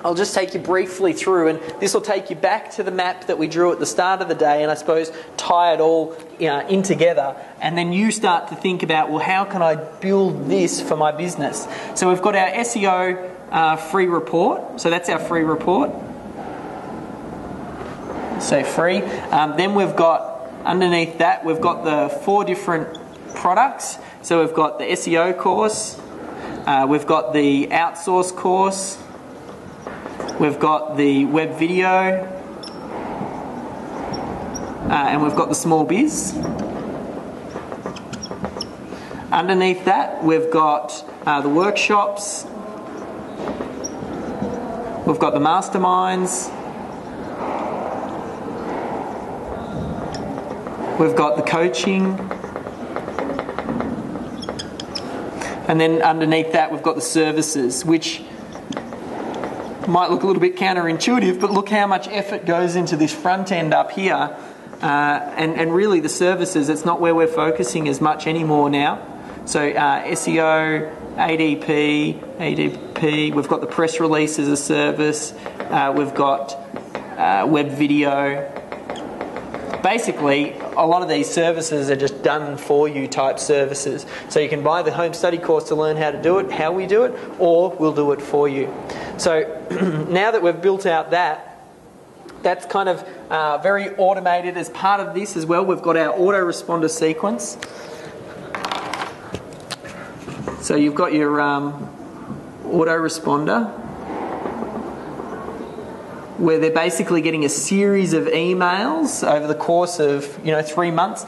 I'll just take you briefly through, and this will take you back to the map that we drew at the start of the day, and I suppose tie it all in together. And then you start to think about, well, how can I build this for my business? So we've got our SEO free report. So that's our free report. So free. Then we've got, underneath that, we've got the 4 different products. So we've got the SEO course. We've got the outsource course. We've got the web video, and we've got the small biz. Underneath that, we've got the workshops. We've got the masterminds. We've got the coaching. And then underneath that, we've got the services, which might look a little bit counterintuitive, but look how much effort goes into this front end up here. And really the services, it's not where we're focusing as much anymore now. So SEO, ADP, we've got the press release as a service, we've got web video. Basically, a lot of these services are just done for you type services. So you can buy the home study course to learn how to do it, how we do it, or we'll do it for you. So now that we've built out that's kind of very automated. As part of this as well, we've got our Autoresponder Sequence. So you've got your autoresponder, where they're basically getting a series of emails over the course of 3 months.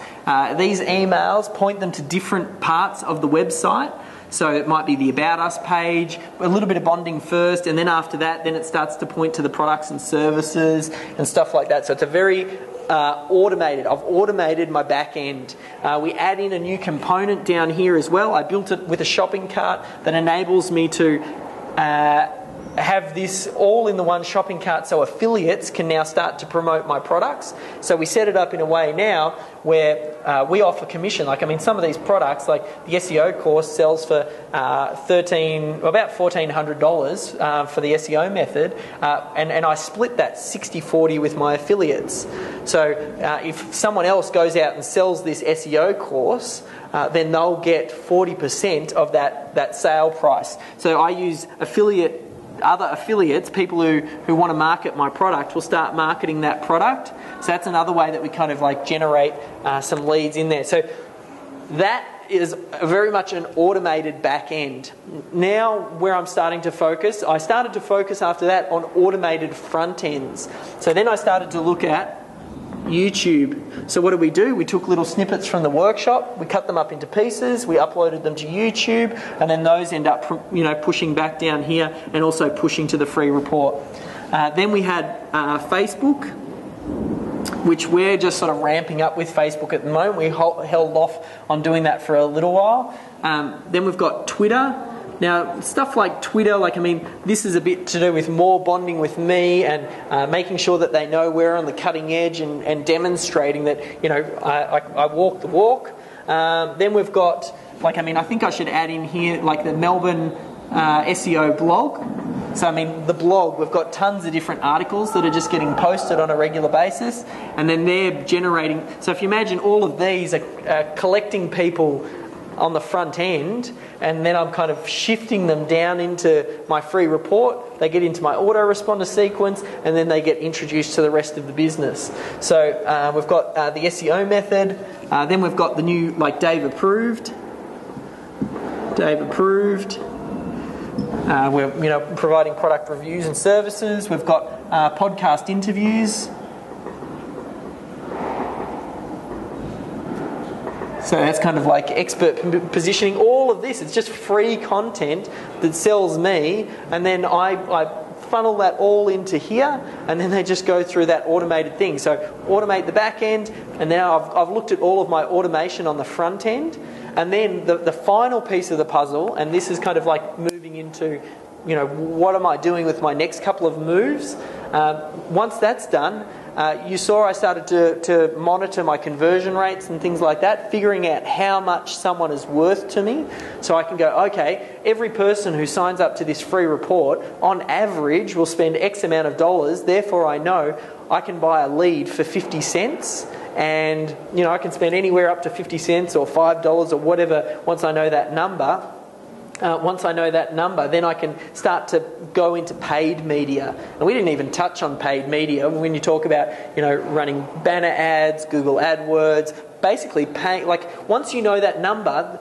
These emails point them to different parts of the website. So it might be the About Us page, a little bit of bonding first, and then after that, then it starts to point to the products and services and stuff like that. So it's a very automated. I've automated my back end. We add in a new component down here as well. I built it with a shopping cart that enables me to have this all in the one shopping cart, so affiliates can now start to promote my products. So we set it up in a way now where we offer commission. Some of these products, like the SEO course, sells for about $1,400 for the SEO method, and I split that 60-40 with my affiliates. So if someone else goes out and sells this SEO course, then they'll get 40% of that sale price. So I use other affiliates, people who want to market my product, will start marketing that product. So that's another way that we kind of generate some leads in there. So that is very much an automated back end. Now where I'm starting to focus, I started to focus after that on automated front ends. So then I started to look at YouTube. So what did we do? We took little snippets from the workshop, we cut them up into pieces, we uploaded them to YouTube, and then those end up pushing back down here and also pushing to the free report. Then we had Facebook, which we're just sort of ramping up with Facebook at the moment. We held off on doing that for a little while. Then we've got Twitter. Now, stuff like Twitter, this is a bit to do with more bonding with me and making sure that they know we're on the cutting edge and demonstrating that, I walk the walk. Then we've got, I think I should add in here, the Melbourne SEO Blog. So, the blog, we've got tons of different articles that are just getting posted on a regular basis, and then they're generating. So if you imagine all of these are collecting people on the front end, and then I'm kind of shifting them down into my free report. They get into my Autoresponder Sequence, and then they get introduced to the rest of the business. So we've got the SEO method. Then we've got the new, Dave Approved. We're providing product reviews and services. We've got podcast interviews. So that's kind of expert positioning. All of this, it's just free content that sells me, and then I funnel that all into here, and then they just go through that automated thing. So automate the back end, and now I've looked at all of my automation on the front end, and then the final piece of the puzzle, and this is kind of moving into, what am I doing with my next couple of moves? Once that's done, You saw I started to monitor my conversion rates and things like that, figuring out how much someone is worth to me. So I can go, okay, every person who signs up to this free report, on average, will spend X amount of dollars. Therefore, I know I can buy a lead for 50 cents. And, I can spend anywhere up to 50 cents or $5 or whatever once I know that number. Then I can start to go into paid media. And we didn't even touch on paid media when you talk about, running banner ads, Google AdWords, basically paying. Like, once you know that number,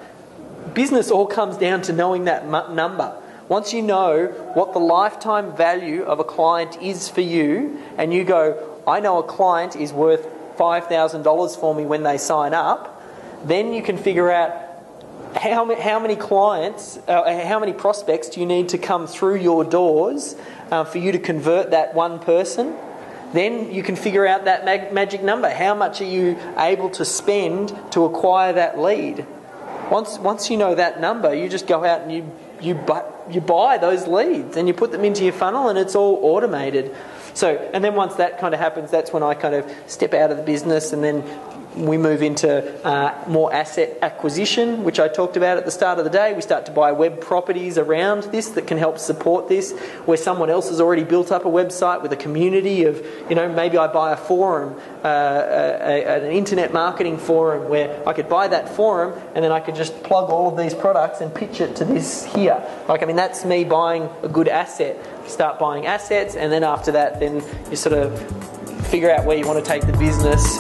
business all comes down to knowing that number. Once you know what the lifetime value of a client is for you, and you go, I know a client is worth $5,000 for me when they sign up, then you can figure out how many clients, how many prospects do you need to come through your doors for you to convert that one person. Then you can figure out that magic number. How much are you able to spend to acquire that lead? Once you know that number, you just go out and you buy those leads and you put them into your funnel, and it's all automated. And then once that kind of happens, that's when I kind of step out of the business, and then we move into more asset acquisition, which I talked about at the start of the day. We start to buy web properties around this that can help support this, where someone else has already built up a website with a community of, maybe I buy a forum, an internet marketing forum, where I could buy that forum and then I could just plug all of these products and pitch it to this here. That's me buying a good asset. Start buying assets, and then after that, then you sort of figure out where you want to take the business.